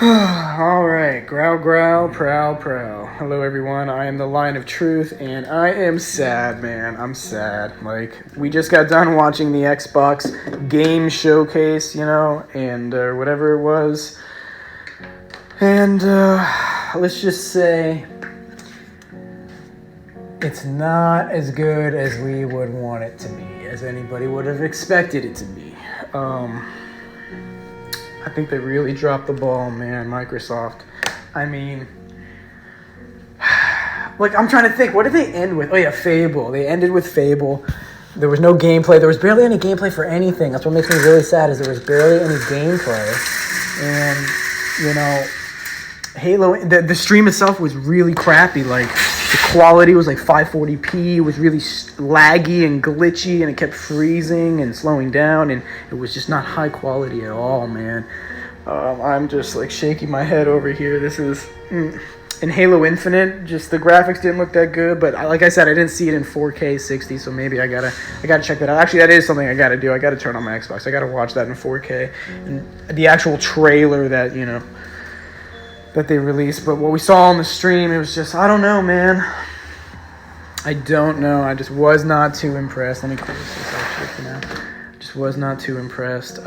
All right, growl, growl, prowl, prowl. Hello, everyone. I am the Lion of Truth, and I am sad, man. I'm sad. Like, we just got done watching the Xbox game showcase, and whatever it was. And let's just say it's not as good as we would want it to be, as anybody would have expected it to be. I think they really dropped the ball, man, Microsoft. I mean, like, I'm trying to think, what did they end with? Oh, yeah, Fable. They ended with Fable. There was no gameplay. There was barely any gameplay for anything. That's what makes me really sad, is there was barely any gameplay. And, Halo, the stream itself was really crappy. Like, the quality was like 540p. It was really laggy and glitchy, and it kept freezing and slowing down, and it was just not high quality at all, man. I'm just like shaking my head over here. This is in Halo Infinite. Just the graphics didn't look that good, but like I said, I didn't see it in 4K 60, so maybe I gotta check that out. Actually, that is something I gotta do. I gotta turn on my Xbox. I gotta watch that in 4K, and the actual trailer that that they released. But what we saw on the stream, it was just, I don't know, man. I don't know. I just was not too impressed. Let me close this actually for now. Just was not too impressed.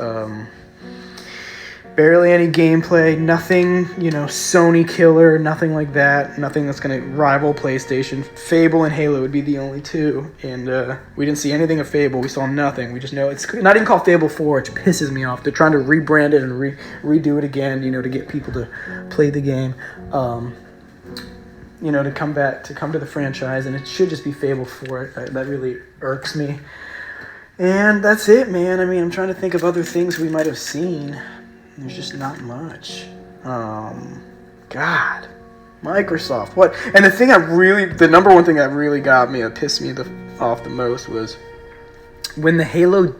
Barely any gameplay, nothing, Sony killer, nothing like that, nothing that's going to rival PlayStation. Fable and Halo would be the only two, and we didn't see anything of Fable. We saw nothing. We just know it's not even called Fable 4, which pisses me off. They're trying to rebrand it and redo it again, to get people to play the game, to come to the franchise, and it should just be Fable 4. That really irks me. And that's it, man. I mean, I'm trying to think of other things we might have seen. There's just not much. God. Microsoft. What? And the number one thing that really got me, that pissed me off the most, was when the Halo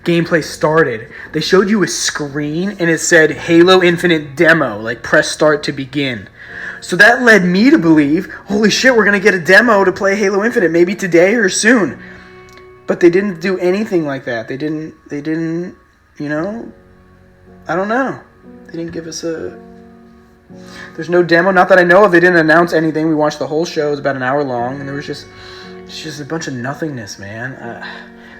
gameplay started, they showed you a screen and it said Halo Infinite demo, like press start to begin. So that led me to believe, holy shit, we're going to get a demo to play Halo Infinite, maybe today or soon. But they didn't do anything like that. They didn't, I don't know. They didn't give us there's no demo, not that I know of. They didn't announce anything. We watched the whole show. It was about an hour long, and there was just a bunch of nothingness, man.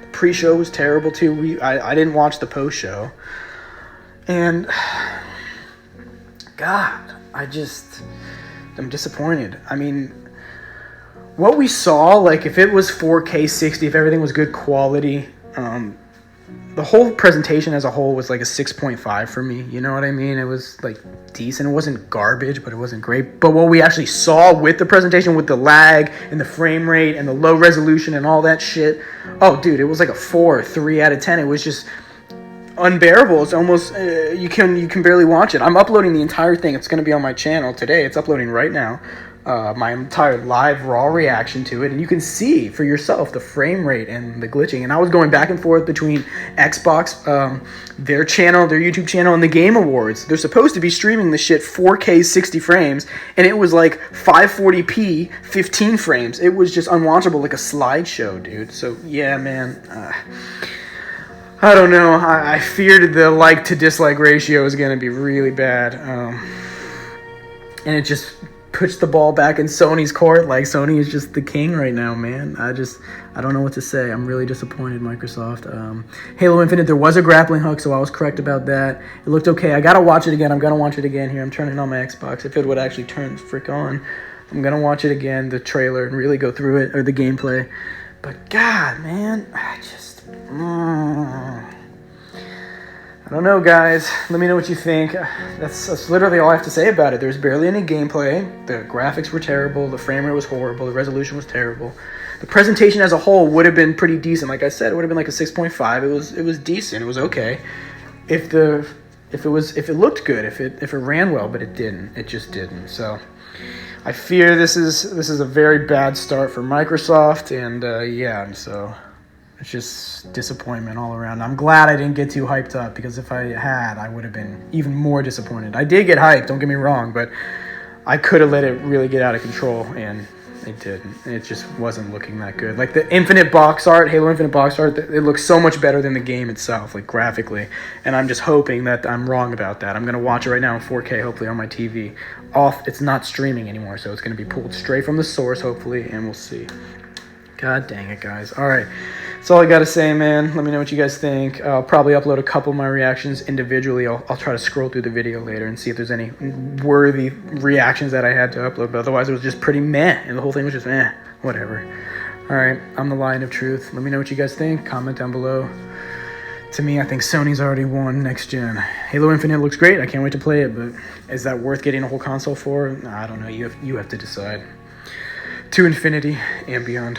The pre-show was terrible, too. I didn't watch the post-show. And, God, I'm disappointed. I mean, what we saw, like, if it was 4K 60, if everything was good quality, the whole presentation as a whole was like a 6.5 for me. You know what I mean? It was like decent. It wasn't garbage, but it wasn't great. But what we actually saw with the presentation, with the lag and the frame rate and the low resolution and all that shit, oh, dude, it was like a 4 or 3 out of 10. It was just unbearable. It's almost you can barely watch it. I'm uploading the entire thing. It's going to be on my channel today. It's uploading right now. My entire live raw reaction to it, and you can see for yourself the frame rate and the glitching. And I was going back and forth between Xbox, their channel, their YouTube channel, and the Game Awards. They're supposed to be streaming the shit 4K 60 frames, and it was like 540p 15 frames. It was just unwatchable, like a slideshow, dude. So yeah, man, I don't know. I feared the like to dislike ratio was going to be really bad, and it just puts the ball back in Sony's court. Like, Sony is just the king right now, man. I don't know what to say. I'm really disappointed, Microsoft. Halo Infinite, there was a grappling hook, so I was correct about that. It looked okay. I gotta watch it again. I'm gonna watch it again here. I'm turning on my Xbox. If it would actually turn frick on, I'm gonna watch it again, the trailer, and really go through it, or the gameplay. But God, man, I don't know, guys. Let me know what you think. That's literally all I have to say about it. There's barely any gameplay. The graphics were terrible. The frame rate was horrible. The resolution was terrible. The presentation as a whole would have been pretty decent. Like I said, it would have been like a 6.5. It was decent. It was okay. If it looked good, if it ran well, but it didn't. It just didn't. So I fear this is a very bad start for Microsoft, and so it's just disappointment all around. I'm glad I didn't get too hyped up, because if I had, I would have been even more disappointed. I did get hyped, don't get me wrong, but I could have let it really get out of control, and It didn't. It just wasn't looking that good. Like the Infinite box art, Halo Infinite box art, it looks so much better than the game itself, like graphically. And I'm just hoping that I'm wrong about that. I'm gonna watch it right now in 4K, hopefully on my TV. It's not streaming anymore, so it's gonna be pulled straight from the source, hopefully, and we'll see. God dang it, guys. All right. That's all I got to say, man. Let me know what you guys think. I'll probably upload a couple of my reactions individually. I'll try to scroll through the video later and see if there's any worthy reactions that I had to upload. But otherwise, it was just pretty meh. And the whole thing was just meh. Whatever. All right. I'm the Lion of Truth. Let me know what you guys think. Comment down below. To me, I think Sony's already won next gen. Halo Infinite looks great. I can't wait to play it. But is that worth getting a whole console for? I don't know. You have to decide. To infinity and beyond.